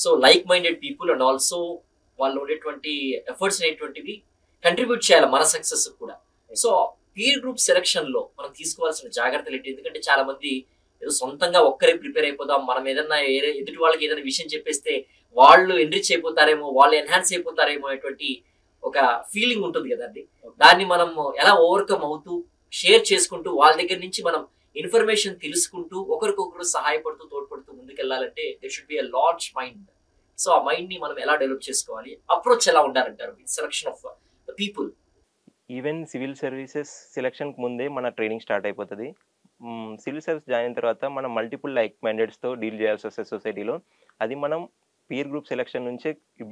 So like minded people and also వాళ్ళు ఉండేటువంటి efforts అనేటువంటివి కంట్రిబ్యూట్ చేయాలి మన సక్సెస్ కూడా. సో పీర్ గ్రూప్ సెలక్షన్ లో మనం తీసుకోవాల్సిన జాగ్రత్తలు ఏంటి? ఎందుకంటే చాలా మంది ఏదో సొంతంగా ఒక్కరే ప్రిపేర్ అయిపోదాం, మనం ఏదన్నా ఎదుటి వాళ్ళకి ఏదైనా విషయం చెప్పేస్తే వాళ్ళు ఎన్రిచ్ అయిపోతారేమో, వాళ్ళు ఎన్హాన్స్ అయిపోతారేమో అనేటువంటి ఒక ఫీలింగ్ ఉంటుంది కదండి. దాన్ని మనం ఎలా ఓవర్కమ్ అవుతూ షేర్ చేసుకుంటూ వాళ్ళ దగ్గర నుంచి మనం ఇన్ఫర్మేషన్ తెలుసుకుంటూ ఒకరికొకరు సహాయపడుతూ తోడ్పడుతూ ముందుకెళ్ళాలంటే they should be a large mind. So ఆ మైండ్ ని మనం ఎలా డెవలప్ చేసుకోవాలి, అప్రోచ్ ఎలా ఉండాలంటారు in selection of the people? Even civil services సెలక్షన్కి ముందే మన ట్రైనింగ్ స్టార్ట్ అయిపోతుంది. సివిల్ సర్వీస్ జాయిన్ అయిన తర్వాత మనం మల్టిపుల్ లైక్ మైండెడ్స్తో డీల్ చేయాల్సి వస్తుంది సొసైటీలో. అది మనం పీర్ గ్రూప్ సెలక్షన్ నుంచే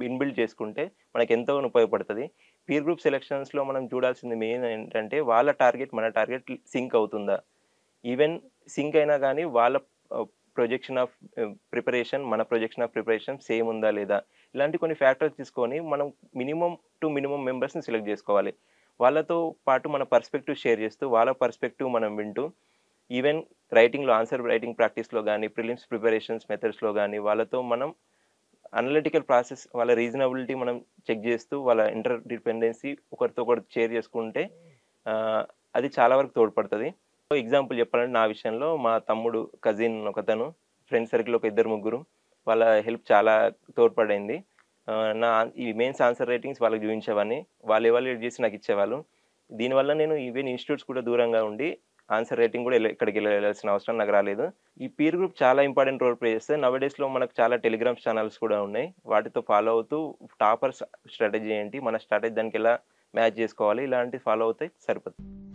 ఇన్బిల్డ్ చేసుకుంటే మనకు ఎంతో ఉపయోగపడుతుంది. పీర్ గ్రూప్ సెలక్షన్స్లో మనం చూడాల్సింది మెయిన్ ఏంటంటే వాళ్ళ టార్గెట్ మన టార్గెట్ సింక్ అవుతుందా. ఈవెన్ సింక్ అయినా కానీ వాళ్ళ ప్రొజెక్షన్ ఆఫ్ ప్రిపరేషన్ మన ప్రొజెక్షన్ ఆఫ్ ప్రిపరేషన్ సేమ్ ఉందా లేదా, ఇలాంటి కొన్ని ఫ్యాక్టర్స్ తీసుకొని మనం మినిమం మెంబర్స్ని సెలెక్ట్ చేసుకోవాలి. వాళ్ళతో పాటు మన పర్స్పెక్టివ్ షేర్ చేస్తూ వాళ్ళ పర్స్పెక్టివ్ మనం వింటూ ఈవెన్ రైటింగ్లో ఆన్సర్ రైటింగ్ ప్రాక్టీస్లో కానీ ప్రిలిమ్స్ ప్రిపరేషన్స్ మెథడ్స్లో కానీ వాళ్ళతో మనం అనలిటికల్ ప్రాసెస్ వాళ్ళ రీజనబిలిటీ మనం చెక్ చేస్తూ వాళ్ళ ఇంటర్ డిపెండెన్సీ ఒకరితో ఒకటి షేర్ చేసుకుంటే అది చాలా వరకు తోడ్పడుతుంది. ఎగ్జాంపుల్ చెప్పాలంటే నా విషయంలో మా తమ్ముడు కజిన్ ఒకతను ఫ్రెండ్ సర్కిల్ ఒక ఇద్దరు ముగ్గురు వాళ్ళ హెల్ప్ చాలా తోడ్పడింది. నా ఈ మెయిన్స్ ఆన్సర్ రైటింగ్స్ వాళ్ళకి చూపించేవాడిని, వాళ్ళు ఎవాల్యుయేట్ చేసి నాకు ఇచ్చేవాళ్ళు. దీనివల్ల నేను ఈవెన్ ఇన్స్టిట్యూట్స్ కూడా దూరంగా ఉండి ఆన్సర్ రైటింగ్ కూడా ఎక్కడికి వెళ్ళాల్సిన అవసరం నాకు రాలేదు. ఈ పీర్ గ్రూప్ చాలా ఇంపార్టెంట్ రోల్ ప్లే చేస్తే. నవడేస్లో మనకు చాలా టెలిగ్రామ్ ఛానల్స్ కూడా ఉన్నాయి, వాటితో ఫాలో అవుతూ టాపర్స్ స్ట్రాటజీ ఏంటి, మన స్ట్రాటజీ దానికి ఎలా మ్యాచ్ చేసుకోవాలి, ఇలాంటివి ఫాలో అవుతాయి సరిపోతుంది.